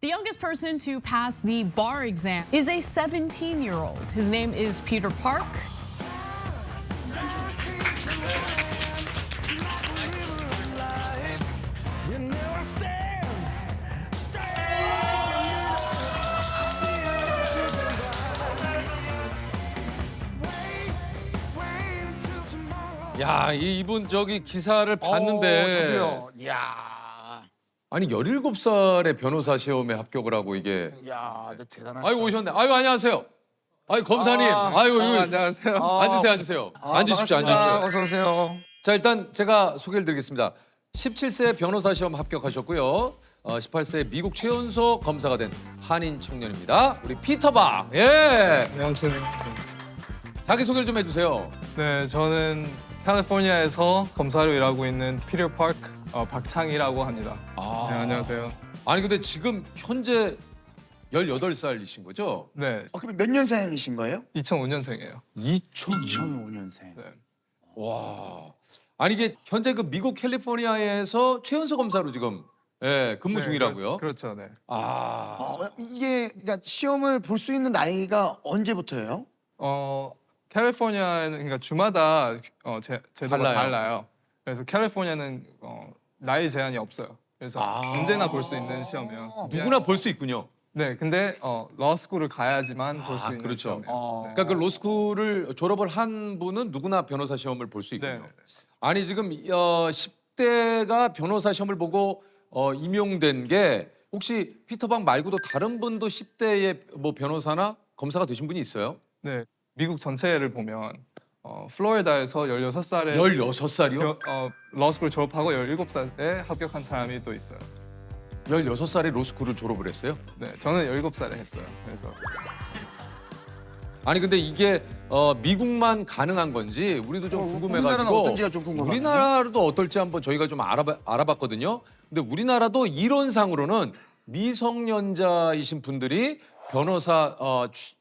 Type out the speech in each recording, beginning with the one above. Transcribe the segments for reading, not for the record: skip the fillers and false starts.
The youngest person to pass the bar exam is a 17-year-old. His name is Peter Park. 야, 이분 저기 기사를 봤는데 저도요. 이야, 아니 17살에 변호사 시험에 합격을 하고 이게 이야, 너 대단하시다. 아이고 오셨네. 아이고 안녕하세요. 아이고 검사님. 아이고 이거 안녕하세요. 앉으세요. 앉으십시오. 반갑습니다. 앉으십시오. 어서 오세요. 자, 일단 제가 소개를 드리겠습니다. 17세 변호사 시험 합격하셨고요. 18세 미국 최연소 검사가 된 한인 청년입니다. 우리 피터 박. 예. 안녕하세요. 자기 소개를 좀 해주세요. 네, 저는 캘리포니아에서 검사로 일하고 있는 피터 파크 박창희라고 합니다. 아. 네, 안녕하세요. 아니 근데 지금 현재 18살이신 거죠? 네, 그럼 몇 년생이신 거예요? 2005년생이에요. 2005년생. 네. 와. 아니 이게 현재 그 미국 캘리포니아에서 최연소 검사로 지금 근무 네, 중이라고요? 그렇죠, 네. 아. 이게 그러니까 시험을 볼 수 있는 나이가 언제부터예요? 캘리포니아는 그러니까 주마다 제도가 달라요. 달라요. 그래서 캘리포니아는 나이 제한이 없어요. 그래서 언제나 볼 수 있는 시험이에요. 누구나 볼 수 있군요. 네, 근데 러스쿨을 가야지만 볼 수 있는 그렇죠. 시험이에요. 네. 그러니까 그 로스쿨을 졸업을 한 분은 누구나 변호사 시험을 볼 수 있군요. 네. 아니 지금 10대가 변호사 시험을 보고 임용된 게 혹시 피터박 말고도 다른 분도 10대의 뭐 변호사나 검사가 되신 분이 있어요? 네, 미국 전체를 보면 플로리다에서 16살에 16살이요? 러스쿨 졸업하고 17살에 합격한 사람이 또 있어요. 16살에 로스쿨을 졸업을 했어요? 네, 저는 17살에 했어요. 그래서 아니 근데 이게 미국만 가능한 건지 우리도 좀 우리나라는 궁금해가지고 어떤지가 좀 궁금하네요. 우리나라도 어떨지 한번 저희가 좀 알아봤거든요. 근데 우리나라도 이론상으로는 미성년자이신 분들이 변호사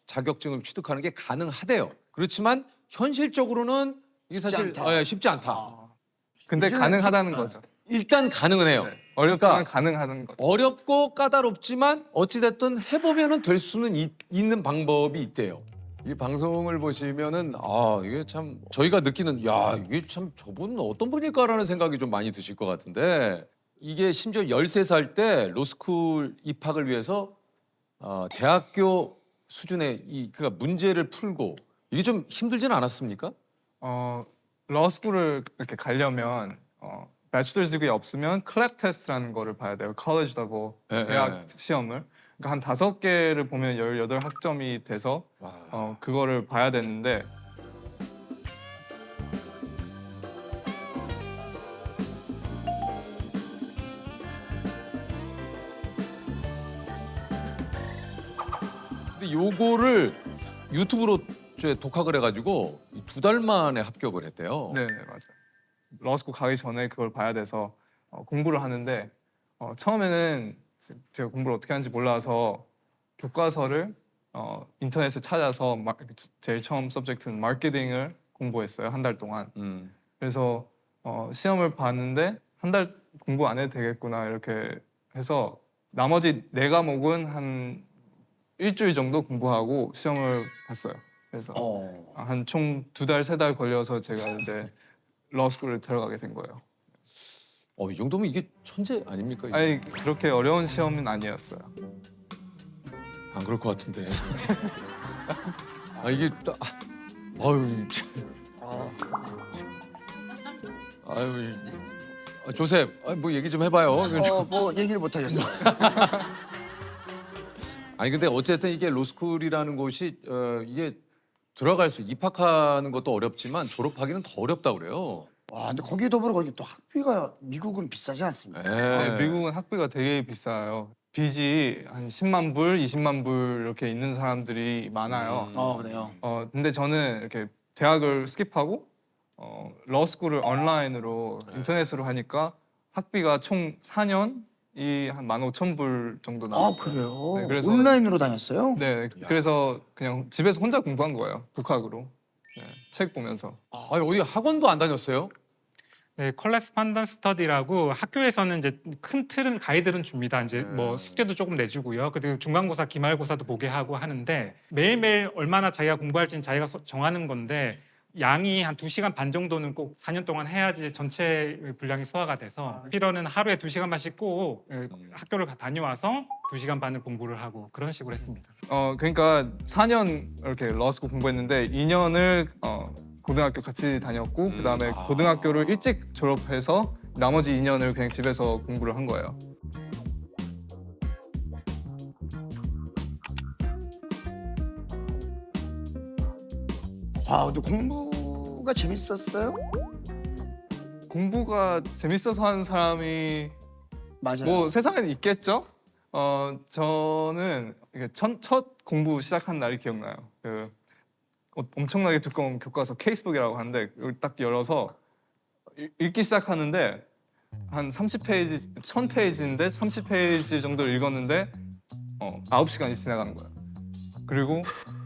자격증을 취득하는 게 가능하대요. 그렇지만 현실적으로는 이게 쉽지 사실 않다. 쉽지 않다. 근데 요즘에 가능하다는 거죠. 일단 가능은 해요. 네, 어렵지만 그러니까 가능하다는 거죠. 어렵고 까다롭지만 어찌됐든 해보면은 될 수는 있는 방법이 있대요. 이 방송을 보시면은 이게 참 저희가 느끼는 이게 참 저분은 어떤 분일까라는 생각이 좀 많이 드실 것 같은데 이게 심지어 13살 때 로스쿨 입학을 위해서 대학교 수준의 그러니까 문제를 풀고 이게 좀 힘들진 않았습니까? 러스쿨을 이렇게 가려면 배추럴스 디그리 없으면 클랩 테스트라는 거를 봐야 돼요. 컬리지하고 예, 대학 예. 시험을. 그러니까 한 5개를 보면 18학점이 돼서 그거를 봐야 되는데 근데 요거를 유튜브로 독학을 해가지고 2달 만에 합격을 했대요. 네, 맞아요. 러스쿨 가기 전에 그걸 봐야 돼서 공부를 하는데 처음에는 제가 공부를 어떻게 하는지 몰라서 교과서를 인터넷에 찾아서 제일 처음 서브젝트는 마케팅을 공부했어요. 한 달 동안. 그래서 시험을 봤는데 한 달 공부 안 해도 되겠구나 이렇게 해서 나머지 4과목은 한 일주일 정도 공부하고 시험을 봤어요. 그래서 한 총 2달, 3달 걸려서 제가 이제 러스쿨을 들어가게 된 거예요. 이 정도면 이게 천재 아닙니까? 이게? 아니 그렇게 어려운 시험은 아니었어요. 안 그럴 것 같은데. 이게 아유 참. 아유 조셉 뭐 얘기 좀 해봐요. 뭐 얘기를 못 하겠어요. 아니 근데 어쨌든 이게 로스쿨이라는 곳이 이게 입학하는 것도 어렵지만 졸업하기는 더 어렵다 그래요. 와, 근데 거기에 더불어 거기 또 학비가 미국은 비싸지 않습니까? 네. 미국은 학비가 되게 비싸요. 빚이 한 10만 불, 20만 불 이렇게 있는 사람들이 많아요. 그래요. 근데 저는 이렇게 대학을 스킵하고 러스쿨을 온라인으로 인터넷으로 하니까 학비가 총 4년이 한 15,000불 정도 나왔어요. 그래요? 네, 그래서 온라인으로 다녔어요? 네, 그래서 그냥 집에서 혼자 공부한 거예요. 독학으로. 네, 책 보면서. 아니 어디 학원도 안 다녔어요? 네, 컬레스판던스 스터디라고 학교에서는 이제 큰 틀은 가이드는 줍니다. 이제 뭐 숙제도 조금 내주고요. 그리고 중간고사, 기말고사도 보게 하고 하는데 매일매일 얼마나 자기가 공부할지는 자기가 정하는 건데 양이 한 2시간 반 정도는 꼭 4년 동안 해야지 전체 분량이 소화가 돼서 피러는 하루에 2시간만씩 꼭 학교를 다녀와서 2시간 반을 공부를 하고 그런 식으로 했습니다. 그러니까 4년 이렇게 러스쿨 공부했는데 2년을 고등학교 같이 다녔고 그다음에 고등학교를 일찍 졸업해서 나머지 2년을 그냥 집에서 공부를 한 거예요. 와, 근데 공부가 재밌었어요? 공부가 재밌어서 하는 사람이 맞아요. 뭐 세상에는 있겠죠. 저는 이게 첫 공부 시작한 날이 기억나요. 그 엄청나게 두꺼운 교과서 케이스북이라고 하는데 이걸 딱 열어서 읽기 시작하는데 한 30페이지, 1000페이지인데 30페이지 정도 읽었는데 9시간이 지나가는 거예요. 그리고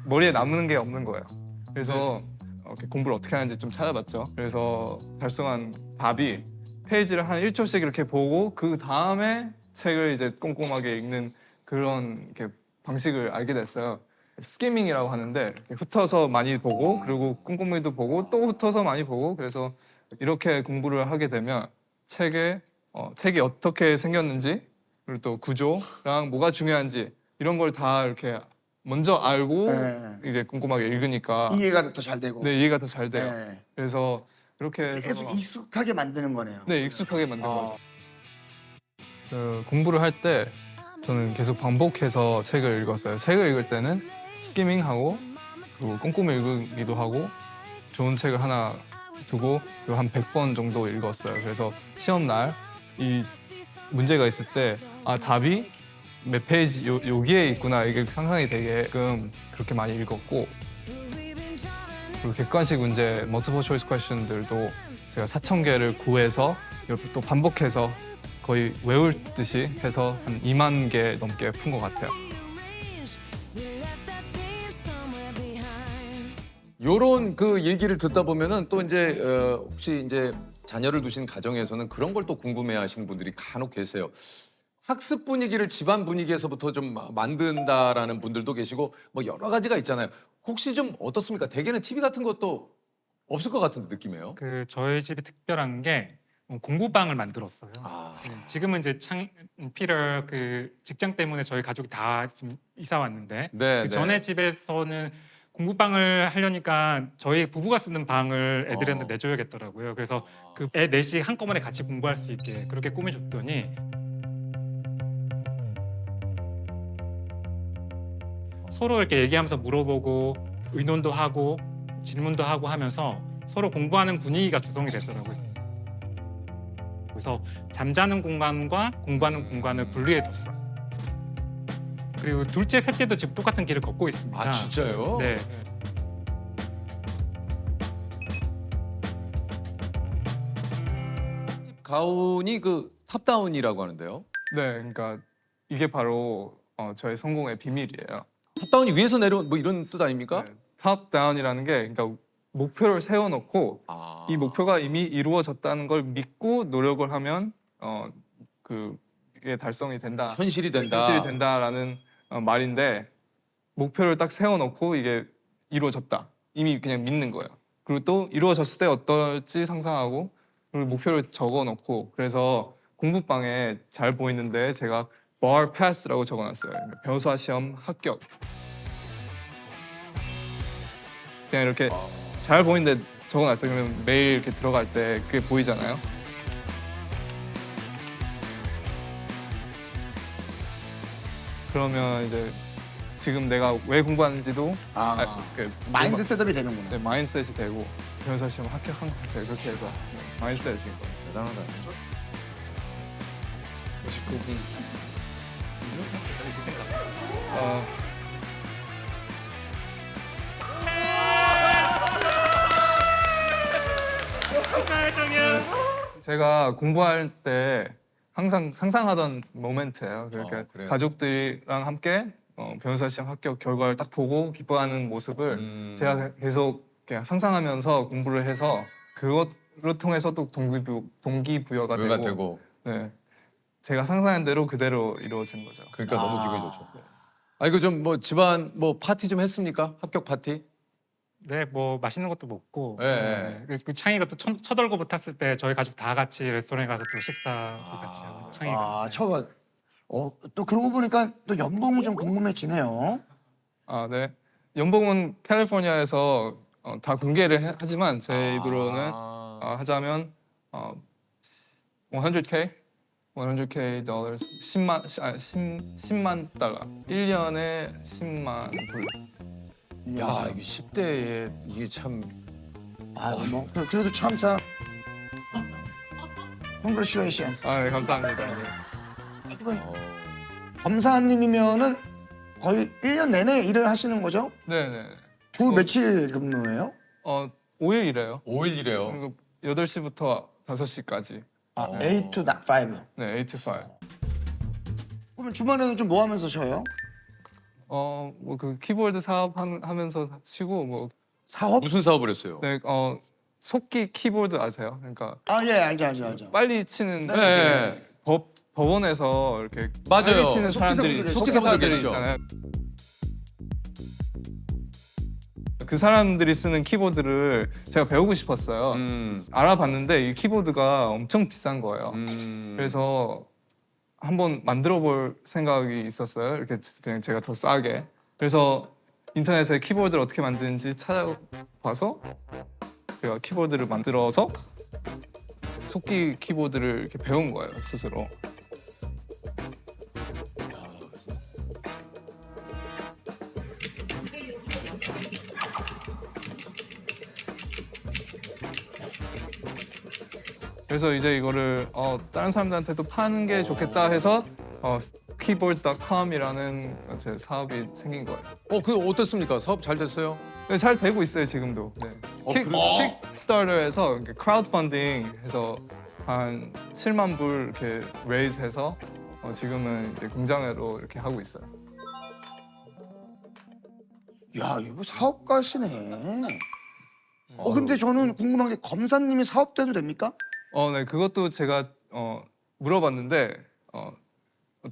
머리에 남는 게 없는 거예요. 그래서 이렇게 공부를 어떻게 하는지 좀 찾아봤죠. 그래서 달성한 답이 페이지를 한 1초씩 이렇게 보고 그 다음에 책을 이제 꼼꼼하게 읽는 그런 이렇게 방식을 알게 됐어요. 스키밍이라고 하는데 훑어서 많이 보고 그리고 꼼꼼히도 보고 또 훑어서 많이 보고 그래서 이렇게 공부를 하게 되면 책이 어떻게 생겼는지 그리고 또 구조랑 뭐가 중요한지 이런 걸 다 이렇게 먼저 알고 네. 이제 꼼꼼하게 읽으니까 이해가 더 잘 되고. 네, 이해가 더 잘 돼요. 네. 그래서 이렇게 해서 계속 익숙하게 만드는 거네요. 네, 익숙하게 만든 거죠. 공부를 할 때 저는 계속 반복해서 책을 읽었어요. 책을 읽을 때는 스키밍하고 그리고 꼼꼼히 읽기도 하고 좋은 책을 하나 두고 그리고 한 100번 정도 읽었어요. 그래서 시험 날 이 문제가 있을 때 답이 몇 페이지 여기에 있구나 이게 상상이 되게끔 그렇게 많이 읽었고 그리고 객관식 문제 multiple choice question들도 제가 4,000개를 구해서 이렇게 또 반복해서 거의 외울 듯이 해서 한 2만 개 넘게 푼 것 같아요. 요런 그 얘기를 듣다 보면은 또 이제 혹시 이제 자녀를 두신 가정에서는 그런 걸 또 궁금해하시는 분들이 간혹 계세요. 학습 분위기를 집안 분위기에서부터 좀 만든다라는 분들도 계시고 뭐 여러 가지가 있잖아요. 혹시 좀 어떻습니까? 대개는 TV 같은 것도 없을 것 같은 느낌이에요. 그 저희 집이 특별한 게 공부방을 만들었어요. 네, 지금은 이제 피터 그 직장 때문에 저희 가족이 다 지금 이사 왔는데 네, 그 전에 집에서는 공부방을 하려니까 저희 부부가 쓰는 방을 애들한테 내줘야겠더라고요. 그래서 그 애 넷이 한꺼번에 같이 공부할 수 있게 그렇게 꾸며줬더니 서로 이렇게 얘기하면서 물어보고 의논도 하고 질문도 하고 하면서 서로 공부하는 분위기가 조성이 되더라고요. 그래서 잠자는 공간과 공부하는 공간을 분리해뒀어요. 그리고 둘째, 셋째도 지금 똑같은 길을 걷고 있습니다. 아 진짜요? 네. 가온이 그 탑다운이라고 하는데요. 네, 그러니까 이게 바로 저의 성공의 비밀이에요. 탑다운이 위에서 내려온 뭐 이런 뜻 아닙니까? 탑 다운이라는 게 그러니까 목표를 세워놓고 이 목표가 이미 이루어졌다는 걸 믿고 노력을 하면 그게 달성이 된다. 현실이 된다. 현실이 된다라는 말인데 목표를 딱 세워놓고 이게 이루어졌다. 이미 그냥 믿는 거예요. 그리고 또 이루어졌을 때 어떨지 상상하고 그리고 목표를 적어놓고 그래서 공부방에 잘 보이는데 제가 bar pass라고 적어놨어요. 그러니까 변호사 시험 합격. 그냥 이렇게 잘 보이는데 적어놨어요. 그러면 매일 이렇게 들어갈 때 그게 보이잖아요. 그러면 이제 지금 내가 왜 공부하는지도 마인드 셋업이 되는구나. 네, 마인드셋이 되고 변호사 시험 합격한 것 같아요. 그렇게 해서 마인드셋이 된 거예요. 대단하다. 19분. 제가 공부할 때 항상 상상하던 모멘트예요. 그러니까 그래요? 가족들이랑 함께 변호사 시험 합격 결과를 딱 보고 기뻐하는 모습을 제가 계속 그냥 상상하면서 공부를 해서 그로 통해서 또 동기부여가 부여가 되고, 되고. 네, 제가 상상한 대로 그대로 이루어진 거죠. 그러니까 너무 기분이 좋죠. 아 이거 좀 뭐 집안 뭐 파티 좀 했습니까? 합격 파티? 네, 뭐 맛있는 것도 먹고. 네. 그 창희가 또 첫 월급 탔을 때 저희 가족 다 같이 레스토랑에 가서 또 식사도 같이 하고 창희가. 아, 처음. 또 그러고 보니까 또 연봉이 좀 궁금해지네요. 아, 네. 연봉은 캘리포니아에서 다 공개를 하지만 제 입으로는 하자면 100K dollars 10만 달러 1년에 10만 불. 야 이게 10대에 이게 참 뭐 그래도 참자. Congratulations. 아, 네, 감사합니다. 네. 그러면 검사님이면은 거의 1년 내내 일을 하시는 거죠? 네, 네. 주 며칠 근무예요? 5일 일해요. 5일이래요. 그리고 8시부터 5시까지. 8 to 5. 네, 8 to 5. 그러면 주말에는 좀 뭐 하면서 쉬어요? 뭐 그 키보드 사업 하면서 쉬고 뭐 사업? 무슨 사업을 했어요? 네, 속기 키보드 아세요? 그러니까 예, 알죠. 빨리 치는 네. 법원에서 이렇게 맞아요. 빨리 치는 사람들이 속기사분들, 속기사분들 계시죠. 있잖아요. 그 사람들이 쓰는 키보드를 제가 배우고 싶었어요. 알아봤는데 이 키보드가 엄청 비싼 거예요. 그래서 한번 만들어 볼 생각이 있었어요. 이렇게 그냥 제가 더 싸게. 그래서 인터넷에 키보드를 어떻게 만드는지 찾아봐서 제가 키보드를 만들어서 속기 키보드를 이렇게 배운 거예요, 스스로. 그래서 이제 이거를 다른 사람들한테도 파는 게 좋겠다 해서 keyboards.com이라는 제 사업이 생긴 거예요. 그 어땠습니까? 사업 잘 됐어요? 네, 잘 되고 있어요 지금도. 네. 킥스타터에서 크라우드 펀딩 해서 한 7만 불 이렇게 레이즈해서 지금은 이제 공장으로 이렇게 하고 있어요. 야, 이거 사업가시네. 근데 저는 궁금한 게 검사님이 사업돼도 됩니까? 네, 그것도 제가 물어봤는데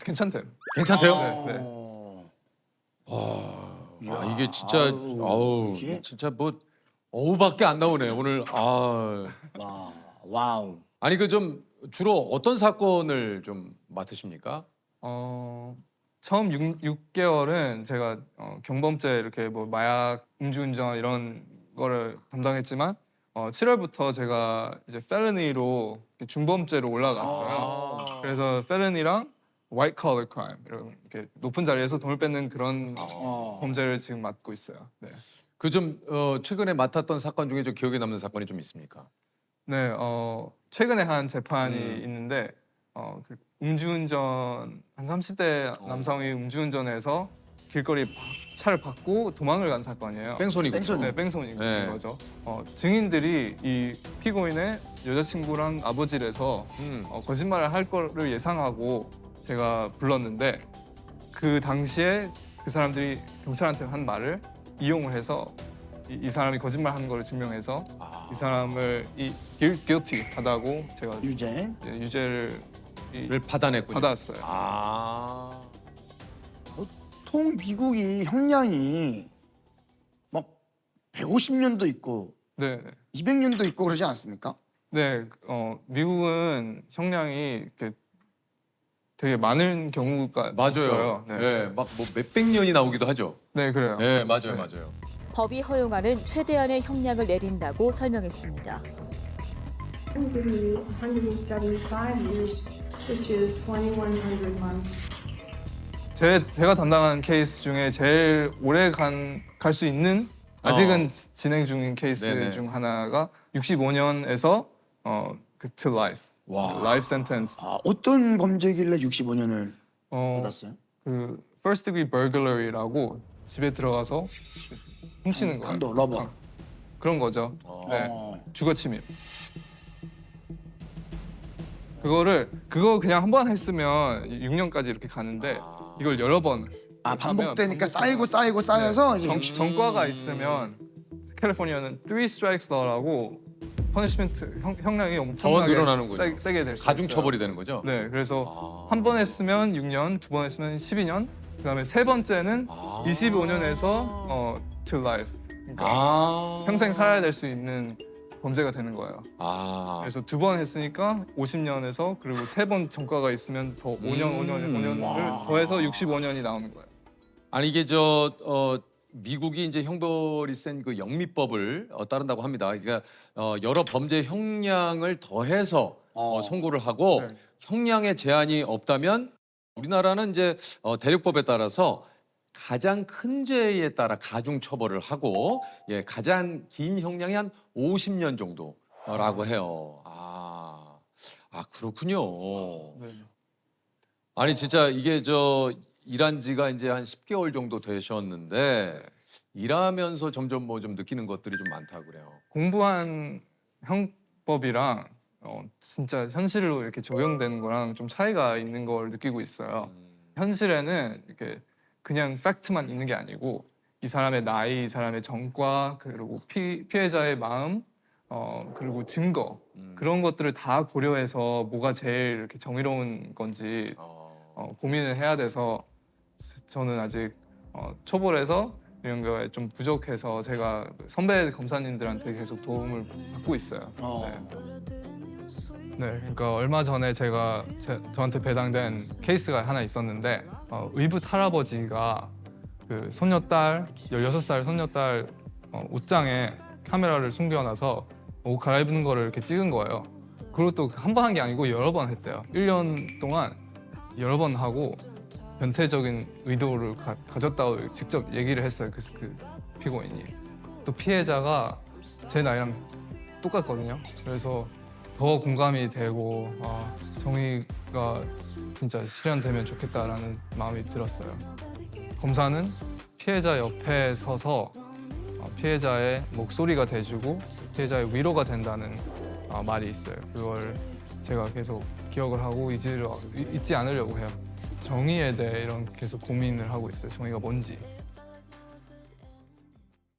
괜찮대요. 괜찮대요? 네. 이게 진짜 이게? 진짜 뭐 어우밖에 안 나오네 오늘. 와우. 아니 그 좀 주로 어떤 사건을 좀 맡으십니까? 처음 6개월은 제가 경범죄 이렇게 뭐 마약, 음주운전 이런 거를 담당했지만 7월부터 제가 이제 felony로 중범죄로 올라갔어요. 그래서 felony랑 white collar crime 이렇게 높은 자리에서 돈을 뺏는 그런 범죄를 지금 맡고 있어요. 네. 그 좀 최근에 맡았던 사건 중에 좀 기억에 남는 사건이 좀 있습니까? 네, 최근에 한 재판이 있는데 그 음주운전 한 30대 남성이 음주운전해서 길거리 차를 받고 도망을 간 사건이에요. 뺑소니고. 네, 뺑소니 네. 거죠. 증인들이 이 피고인의 여자친구랑 아버지를 해서 거짓말을 할 거를 예상하고 제가 불렀는데 그 당시에 그 사람들이 경찰한테 한 말을 이용을 해서 이 사람이 거짓말한 거를 증명해서 이 사람을 guilty 하다고 제가 유죄를 받아냈군요. 받았어요. 보통 미국이 형량이 막 150년도 있고 네, 200년도 있고 그러지 않습니까? 네, 미국은 형량이 이렇게 되게 많은 경우가 맞아요. 있어요. 네, 막 뭐 몇백 년이 나오기도 하죠. 네, 그래요. 네, 맞아요. 법이 허용하는 최대한의 형량을 내린다고 설명했습니다. Give me 175 years, which is 2,100 months. 제가 담당한 케이스 중에 제일 오래 갈 수 있는 아직은 진행 중인 케이스 네네. 중 하나가 65년에서 to life, 와. life sentence. 어떤 범죄길래 65년을 받았어요? 그 first degree burglary라고 집에 들어가서 훔치는 거예요. 강도, 러버. 그런 거죠. 네, 주거 침입. 그거 그냥 한 번 했으면 6년까지 이렇게 가는데 이걸 여러 번 반복되니까 쌓여서 이제 전과가 있으면 캘리포니아는 3 strikes law라고 퍼니시먼트 형량이 엄청나게 늘어나는군요. 세게 될 수 있어요. 가중 처벌이 되는 거죠? 네, 그래서 아. 한 번 했으면 6년, 두 번 했으면 12년, 그다음에 세 번째는 아. 25년에서 to life, 그러니까 아. 평생 살아야 될 수 있는 범죄가 되는 거예요. 아. 그래서 두 번 했으니까 50년에서 그리고 세 번 전과가 있으면 더 5년을 더해서 65년이 나오는 거예요. 아니 이게 미국이 이제 형벌이 센 그 영미법을 따른다고 합니다. 그러니까 여러 범죄 형량을 더해서 선고를 하고 네. 형량의 제한이 없다면 우리나라는 이제 대륙법에 따라서 가장 큰 죄에 따라 가중 처벌을 하고 예, 가장 긴 형량이 한 50년 정도라고 해요. 아 그렇군요. 네. 아니 진짜 이게 일한 지가 이제 한 10개월 정도 되셨는데 일하면서 점점 뭐 좀 느끼는 것들이 좀 많다고 그래요. 공부한 형법이랑 진짜 현실로 이렇게 적용되는 거랑 좀 차이가 있는 걸 느끼고 있어요. 현실에는 이렇게 그냥 팩트만 있는 게 아니고 이 사람의 나이, 이 사람의 전과, 그리고 피해자의 마음, 그리고 증거 그런 것들을 다 고려해서 뭐가 제일 이렇게 정의로운 건지 고민을 해야 돼서 저는 아직 초벌해서 이런 거에 좀 부족해서 제가 선배 검사님들한테 계속 도움을 받고 있어요. 네, 그러니까 얼마 전에 저한테 배당된 케이스가 하나 있었는데 의붓 할아버지가 그 손녀딸 16살 손녀딸 옷장에 카메라를 숨겨놔서 옷 갈아입는 거를 이렇게 찍은 거예요. 그리고 또 한 번 한 게 아니고 여러 번 했대요. 1년 동안 여러 번 하고 변태적인 의도를 가졌다고 직접 얘기를 했어요. 그 피고인이. 또 피해자가 제 나이랑 똑같거든요. 그래서 더 공감이 되고 정의가 진짜 실현되면 좋겠다라는 마음이 들었어요. 검사는 피해자 옆에 서서 피해자의 목소리가 돼주고 피해자의 위로가 된다는 말이 있어요. 그걸 제가 계속 기억을 하고 잊지 않으려고 해요. 정의에 대해 이런 계속 고민을 하고 있어요. 정의가 뭔지.